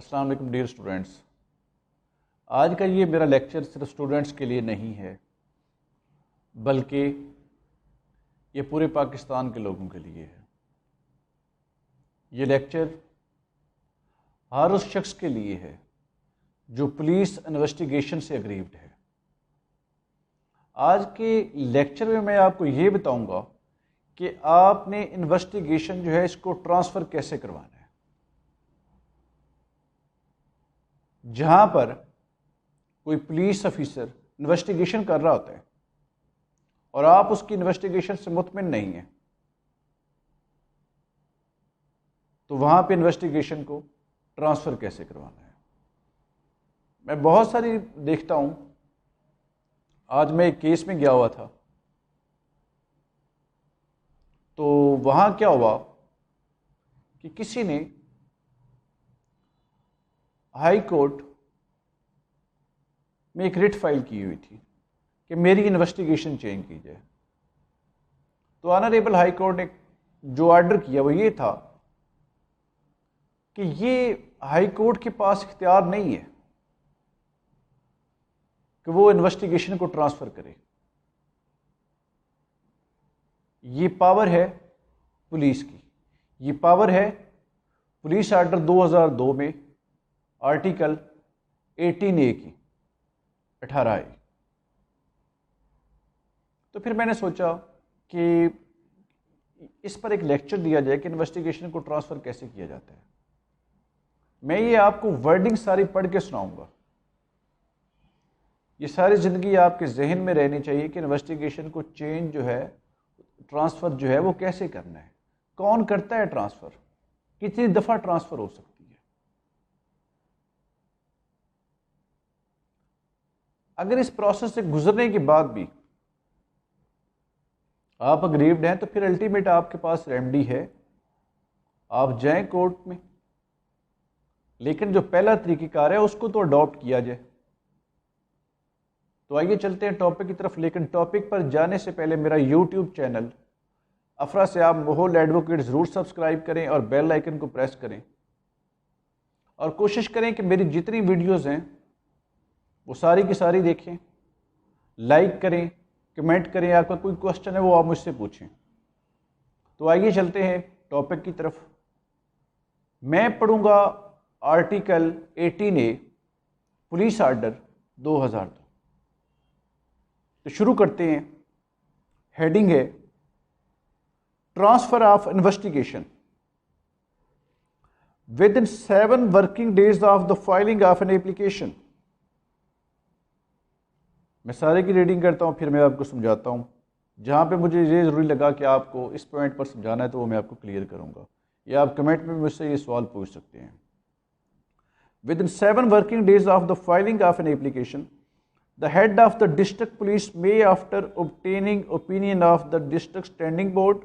अस्सलाम वालेकुम dear students. आज का ये मेरा लेक्चर सिर्फ स्टूडेंट्स के लिए नहीं है, बल्कि ये पूरे पाकिस्तान के लोगों के लिए है। ये लेक्चर हर उस शख्स के लिए है जो पुलिस इन्वेस्टिगेशन से अग्रीव्ड है। आज के लेक्चर में मैं आपको ये बताऊंगा कि आपने इन्वेस्टिगेशन जो है इसको ट्रांसफ़र कैसे करवाना है। जहां पर कोई पुलिस ऑफिसर इन्वेस्टिगेशन कर रहा होता है और आप उसकी इन्वेस्टिगेशन से मुतमिन नहीं है, तो वहां पे इन्वेस्टिगेशन को ट्रांसफ़र कैसे करवाना है। मैं बहुत सारी देखता हूं। आज मैं एक केस में गया हुआ था, तो वहां क्या हुआ कि किसी ने हाई कोर्ट में एक रिट फाइल की हुई थी कि मेरी इन्वेस्टिगेशन चेंज की जाए। तो ऑनरेबल हाई कोर्ट ने जो ऑर्डर किया वो ये था कि ये हाई कोर्ट के पास इख्तियार नहीं है कि वो इन्वेस्टिगेशन को ट्रांसफ़र करे। ये पावर है पुलिस की। ये पावर है पुलिस आर्डर 2002 में आर्टिकल 18A की 18A। तो फिर मैंने सोचा कि इस पर एक लेक्चर दिया जाए कि इन्वेस्टिगेशन को ट्रांसफ़र कैसे किया जाता है। मैं ये आपको वर्डिंग सारी पढ़ के सुनाऊंगा। ये सारी ज़िंदगी आपके जहन में रहनी चाहिए कि इन्वेस्टिगेशन को चेंज जो है, ट्रांसफ़र जो है वो कैसे करना है, कौन करता है ट्रांसफ़र, कितनी दफ़ा ट्रांसफ़र हो सकती है। अगर इस प्रोसेस से गुजरने के बाद भी आप अग्रीव्ड हैं तो फिर अल्टीमेट आपके पास रेमेडी है, आप जाएं कोर्ट में। लेकिन जो पहला तरीक़ेकार है उसको तो अडॉप्ट किया जाए। तो आइए चलते हैं टॉपिक की तरफ। लेकिन टॉपिक पर जाने से पहले मेरा यूट्यूब चैनल अफरा सियाब माहौल एडवोकेट ज़रूर सब्सक्राइब करें और बेल आइकन को प्रेस करें, और कोशिश करें कि मेरी जितनी वीडियोज़ हैं वो सारी की सारी देखें, लाइक करें, कमेंट करें। आपका कोई क्वेश्चन है वो आप मुझसे पूछें। तो आइए चलते हैं टॉपिक की तरफ। मैं पढ़ूंगा आर्टिकल 18A पुलिस आर्डर 2002। तो शुरू करते हैं। हेडिंग है transfer of investigation with in 7 working days of the filing of an application. मैं सारे की रीडिंग करता हूँ, फिर मैं आपको समझाता हूँ। जहाँ पे मुझे ये ज़रूरी लगा कि आपको इस पॉइंट पर समझाना है तो वो मैं आपको क्लियर करूँगा, या आप कमेंट में मुझसे ये सवाल पूछ सकते हैं। With in 7 working days of the filing of an application, the head of the district police may, after obtaining opinion of the district standing board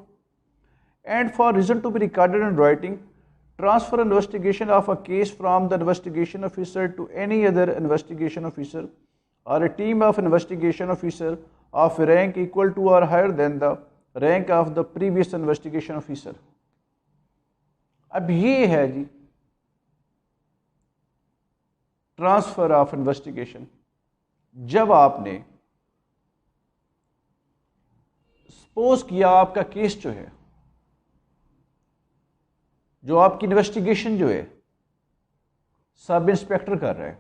and for reason to be recorded in writing, transfer investigation of a case from the investigation officer to any other investigation officer or a team of investigation officer of rank equal to or higher than the rank of the previous investigation officer। अब ये है जी transfer of investigation. जब आपने suppose किया आपका case जो है, जो आपकी इन्वेस्टिगेशन जो है सब इंस्पेक्टर कर रहा है,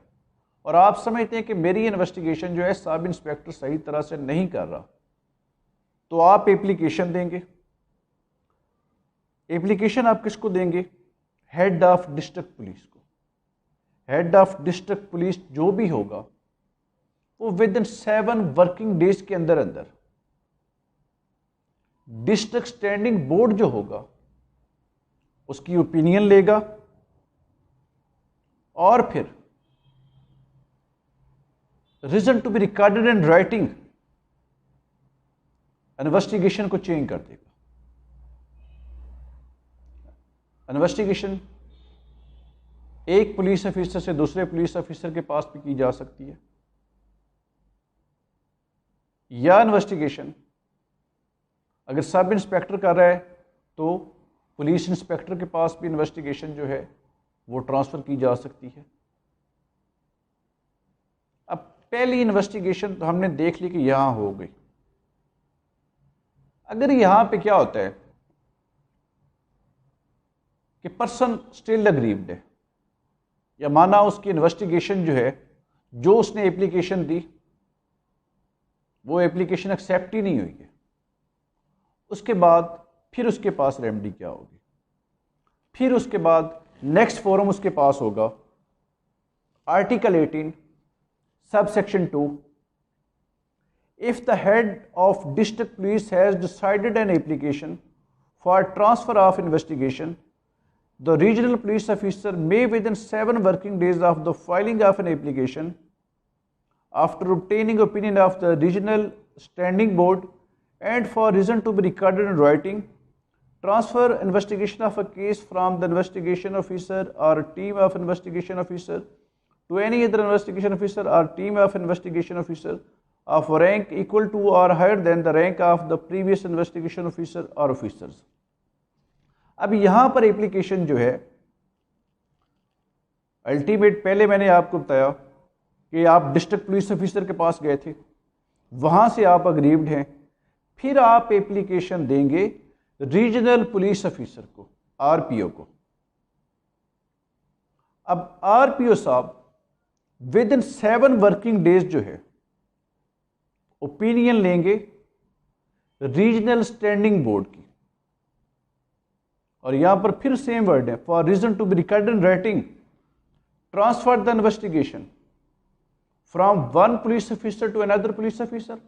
और आप समझते हैं कि मेरी इन्वेस्टिगेशन जो है सब इंस्पेक्टर सही तरह से नहीं कर रहा, तो आप एप्लीकेशन देंगे। एप्लीकेशन आप किसको देंगे? हेड ऑफ डिस्ट्रिक्ट पुलिस को। हेड ऑफ डिस्ट्रिक्ट पुलिस जो भी होगा वो विद इन 7 वर्किंग डेज के अंदर अंदर डिस्ट्रिक्ट स्टैंडिंग बोर्ड जो होगा उसकी ओपिनियन लेगा, और फिर reason to be recorded in writing investigation को चेंज कर देगा। इन्वेस्टिगेशन एक पुलिस ऑफिसर से दूसरे पुलिस ऑफिसर के पास भी की जा सकती है, या इन्वेस्टिगेशन अगर सब इंस्पेक्टर कर रहा है तो पुलिस इंस्पेक्टर के पास भी इन्वेस्टिगेशन जो है वो ट्रांसफ़र की जा सकती है। अब पहली इन्वेस्टिगेशन तो हमने देख ली कि यहाँ हो गई। अगर यहाँ पे क्या होता है कि पर्सन स्टिल अग्रीव्ड है, या माना उसकी इन्वेस्टिगेशन जो है, जो उसने एप्लीकेशन दी वो एप्लीकेशन एक्सेप्ट ही नहीं हुई है, उसके बाद फिर उसके पास रेमेडी क्या होगी? फिर उसके बाद नेक्स्ट फोरम उसके पास होगा article 18 subsection 2। If the head of district police has decided an application for transfer of investigation, the regional police officer may within 7 working days of the filing of an application, after obtaining opinion of the regional standing board and for reason to be recorded in writing, transfer investigation of a case from the investigation officer or team of investigation officer to any other investigation officer or team of investigation officer of rank equal to or higher than the rank of the previous investigation officer or officers। अब यहां पर application जो है ultimate, पहले मैंने आपको बताया कि आप डिस्ट्रिक्ट पुलिस ऑफिसर के पास गए थे, वहां से आप अग्रीव्ड हैं, फिर आप एप्लीकेशन देंगे रीजनल पुलिस ऑफिसर को, आरपीओ को। अब आरपीओ साहब विद इन 7 वर्किंग डेज जो है ओपिनियन लेंगे रीजनल स्टैंडिंग बोर्ड की, और यहां पर फिर सेम वर्ड है, for reason to be recorded in writing transfer the investigation from one police officer to another police officer.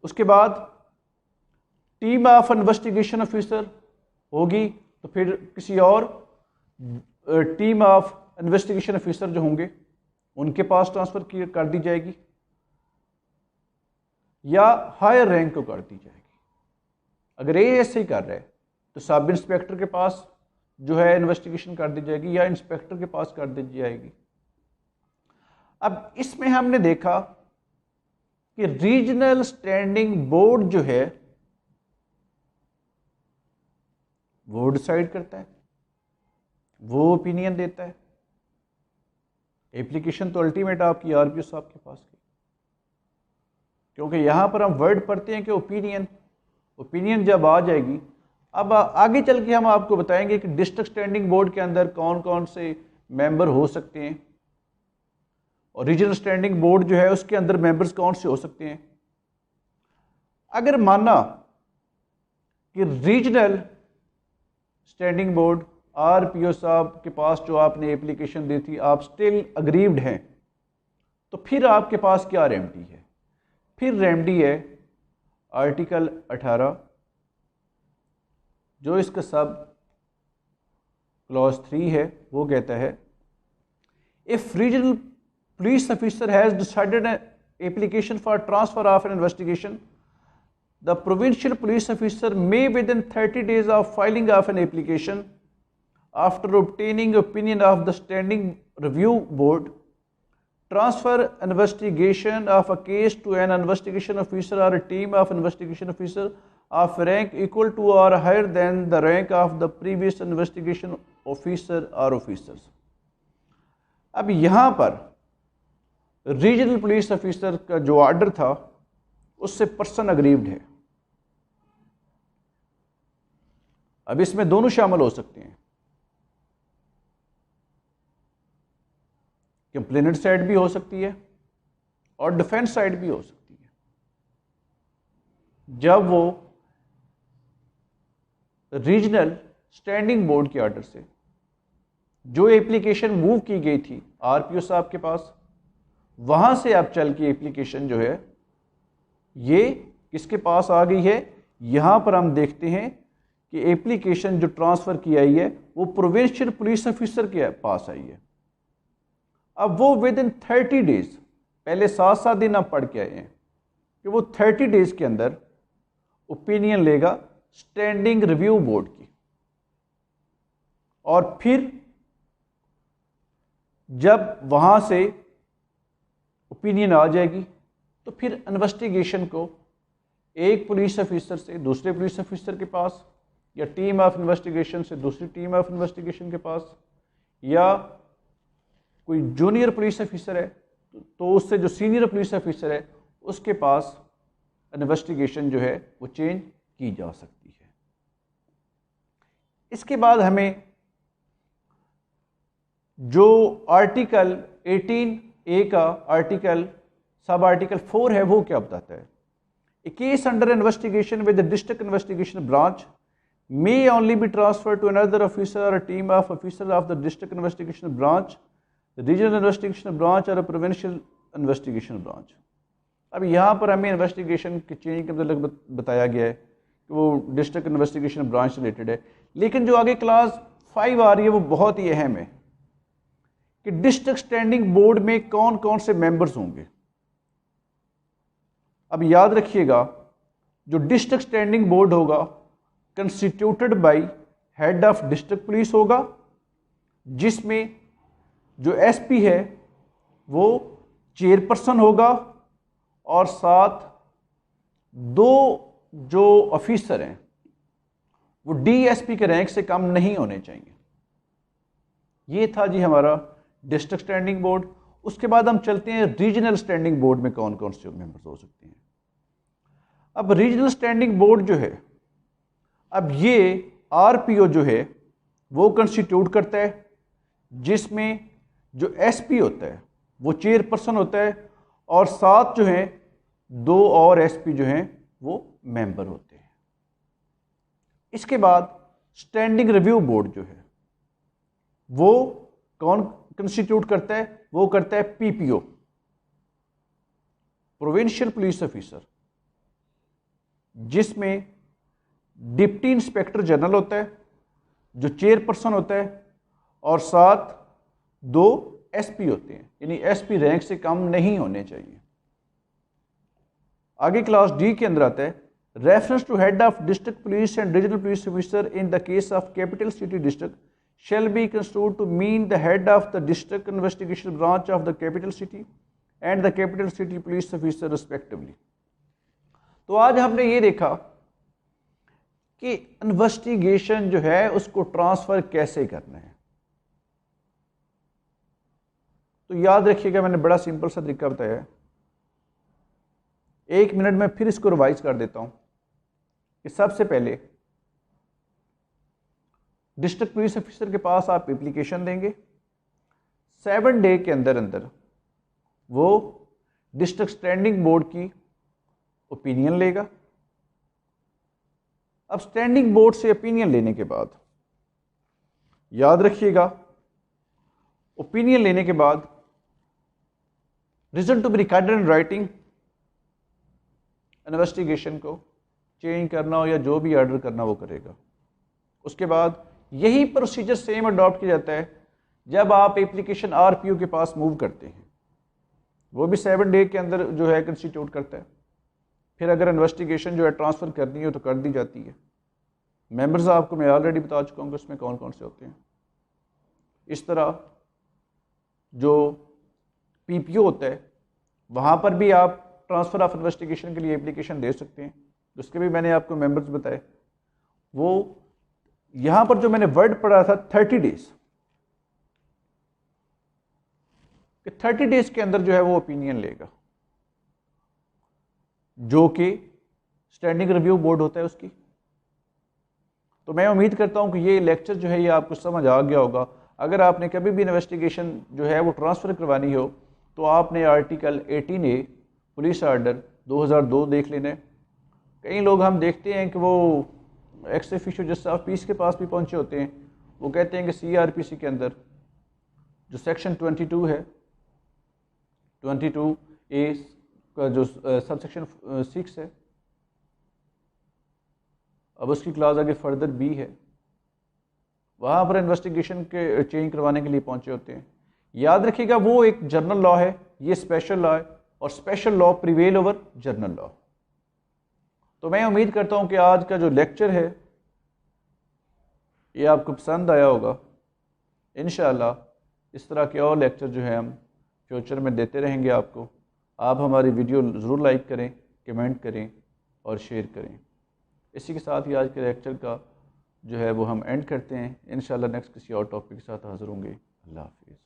उसके बाद टीम ऑफ इन्वेस्टिगेशन ऑफिसर होगी तो फिर किसी और टीम ऑफ इन्वेस्टिगेशन ऑफिसर जो होंगे उनके पास ट्रांसफर कर दी जाएगी, या हायर रैंक को कर दी जाएगी। अगर ये ऐसे ही कर रहे हैं तो सब इंस्पेक्टर के पास जो है इन्वेस्टिगेशन कर दी जाएगी, या इंस्पेक्टर के पास कर दी जाएगी। अब इसमें हमने देखा कि रीजनल स्टैंडिंग बोर्ड जो है वो डिसाइड करता है, वो ओपिनियन देता है। एप्लीकेशन तो अल्टीमेट आपकी आरपीओ साहब के पास गई, क्योंकि यहां पर हम वर्ड पढ़ते हैं कि ओपिनियन जब आ जाएगी। अब आगे चल के हम आपको बताएंगे कि डिस्ट्रिक्ट स्टैंडिंग बोर्ड के अंदर कौन कौन से मेंबर हो सकते हैं, और रीजनल स्टैंडिंग बोर्ड जो है उसके अंदर मेंबर्स कौन से हो सकते हैं। अगर माना कि रीजनल स्टैंडिंग बोर्ड आरपीओ साहब के पास जो आपने एप्लीकेशन दी थी, आप स्टिल अग्रीव्ड हैं, तो फिर आपके पास क्या रेमेडी है? फिर रेमेडी है आर्टिकल 18, जो इसका सब क्लॉज 3 है। वो कहता है if regional police officer has decided an application for transfer of N investigation, the provincial police officer may with in 30 days of filing of an application after obtaining opinion of the standing review board transfer investigation of a case to an investigation officer or a team of investigation officer of rank equal to or higher than the rank of the previous investigation officer or officers। अब यहाँ पर regional police officer का जो order था उससे person aggrieved है। अब इसमें दोनों शामिल हो सकते हैं, कंप्लेनेंट साइड भी हो सकती है और डिफेंस साइड भी हो सकती है। जब वो रीजनल स्टैंडिंग बोर्ड के ऑर्डर से जो एप्लीकेशन मूव की गई थी आरपीओ साहब के पास, वहां से अब चल के एप्लीकेशन जो है ये किसके पास आ गई है, यहां पर हम देखते हैं कि एप्लीकेशन जो ट्रांसफर की आई है वो प्रोविंशियल पुलिस ऑफिसर के पास आई है। अब वो विद इन 30 days, पहले 7 दिन आप पढ़ के आए हैं कि वो 30 days के अंदर ओपिनियन लेगा स्टैंडिंग रिव्यू बोर्ड की, और फिर जब वहां से ओपिनियन आ जाएगी तो फिर इन्वेस्टिगेशन को एक पुलिस ऑफिसर से दूसरे पुलिस ऑफिसर के पास, या टीम ऑफ इन्वेस्टिगेशन से दूसरी टीम ऑफ इन्वेस्टिगेशन के पास, या कोई जूनियर पुलिस ऑफिसर है तो उससे जो सीनियर पुलिस ऑफिसर है उसके पास इन्वेस्टिगेशन जो है वो चेंज की जा सकती है। इसके बाद हमें जो आर्टिकल 18A का आर्टिकल सब आर्टिकल 4 है वो क्या बताता है? A case under investigation with the district investigation branch may only be transferred to another officer or a team of officers of the district investigation branch, the regional investigation branch or a provincial investigation branch। अब यहाँ पर हमें investigation के change के मतलब बताया गया है कि वो डिस्ट्रिक्ट इन्वेस्टिगेशन ब्रांच से रिलेटेड है, लेकिन जो आगे क्लास 5 आ रही है वो बहुत ही अहम है कि डिस्ट्रिक्ट स्टैंडिंग बोर्ड में कौन कौन से मेंबर्स होंगे। अब याद रखिएगा, जो डिस्ट्रिक्ट स्टैंडिंग बोर्ड होगा constituted bye head of district police होगा, जिसमें जो एसपी है वो चेयरपर्सन होगा और साथ 2 जो ऑफिसर हैं वो डीएसपी के रैंक से कम नहीं होने चाहिए। ये था जी हमारा डिस्ट्रिक्ट स्टैंडिंग बोर्ड। उसके बाद हम चलते हैं रीजनल स्टैंडिंग बोर्ड में कौन कौन से मेंबर्स हो सकते हैं। अब रीजनल स्टैंडिंग बोर्ड जो है, अब ये आरपीओ जो है वो कंस्टिट्यूट करता है, जिसमें जो एसपी होता है वो चेयरपर्सन होता है और साथ जो है 2 और एसपी जो हैं वो मेंबर होते हैं। इसके बाद स्टैंडिंग रिव्यू बोर्ड जो है वो कौन कंस्टिट्यूट करता है? वो करता है पीपीओ, प्रोविंशियल पुलिस ऑफिसर, जिसमें डिप्टी इंस्पेक्टर जनरल होता है जो चेयरपर्सन होता है और साथ 2 एसपी होते हैं, यानी एसपी रैंक से कम नहीं होने चाहिए। आगे क्लास डी के अंदर आता है reference to head of district police and regional police officer in the case of capital city district shall be construed to mean the head of the district investigation branch of the capital city and the capital city police officer respectively। तो आज हमने ये देखा कि investigation जो है उसको transfer कैसे करना है। तो याद रखिएगा, मैंने बड़ा सिंपल सा तरीका बताया है। 1 मिनट में फिर इसको रिवाइज कर देता हूं कि सबसे पहले डिस्ट्रिक्ट पुलिस ऑफिसर के पास आप एप्लीकेशन देंगे, 7 डे के अंदर अंदर वो डिस्ट्रिक्ट स्टैंडिंग बोर्ड की ओपिनियन लेगा। अब स्टैंडिंग बोर्ड से ओपिनियन लेने के बाद याद रखिएगा, ओपिनियन लेने के बाद result to be recorded in writing, investigation को चेंज करना हो या जो भी ऑर्डर करना वो करेगा। उसके बाद यही प्रोसीजर सेम अडॉप्ट किया जाता है जब आप एप्लीकेशन आरपीओ के पास मूव करते हैं, वो भी 7 डे के अंदर जो है कंस्टिट्यूट करता है। फिर अगर इन्वेस्टिगेशन जो है ट्रांसफ़र करनी हो तो कर दी जाती है। मेंबर्स आपको मैं ऑलरेडी बता चुका हूँ कि उसमें कौन कौन से होते हैं। इस तरह जो पीपीओ होता है वहाँ पर भी आप ट्रांसफ़र ऑफ इन्वेस्टिगेशन के लिए एप्लीकेशन दे सकते हैं, उसके भी मैंने आपको मेंबर्स बताए। वो यहाँ पर जो मैंने वर्ड पढ़ा था 30 डेज, कि 30 डेज के अंदर जो है वो ओपिनियन लेगा, जो कि स्टैंडिंग रिव्यू बोर्ड होता है उसकी। तो मैं उम्मीद करता हूं कि ये लेक्चर जो है ये आपको समझ आ गया होगा। अगर आपने कभी भी इन्वेस्टिगेशन जो है वो ट्रांसफ़र करवानी हो तो आपने आर्टिकल 18A पुलिस ऑर्डर 2002 देख लेना है। कई लोग हम देखते हैं कि वो ex officio justice of peace के पास भी पहुंचे होते हैं, वो कहते हैं कि CRPC के अंदर जो सेक्शन 22 है, 22A का जो सब सेक्शन 6 है, अब उसकी क्लास आगे फर्दर B है, वहाँ पर इन्वेस्टिगेशन के चेंज करवाने के लिए पहुंचे होते हैं। याद रखिएगा वो एक जनरल लॉ है, ये स्पेशल लॉ है और special law prevail over general law. तो मैं उम्मीद करता हूं कि आज का जो लेक्चर है ये आपको पसंद आया होगा। इंशाअल्लाह इस तरह के और लेक्चर जो है हम फ्यूचर में देते रहेंगे आपको। आप हमारी वीडियो ज़रूर लाइक करें, कमेंट करें और शेयर करें। इसी के साथ ही आज के लेक्चर का जो है वो हम एंड करते हैं। इंशाल्लाह नेक्स्ट किसी और टॉपिक के साथ हाज़िर होंगे। अल्लाह हाफ़िज़।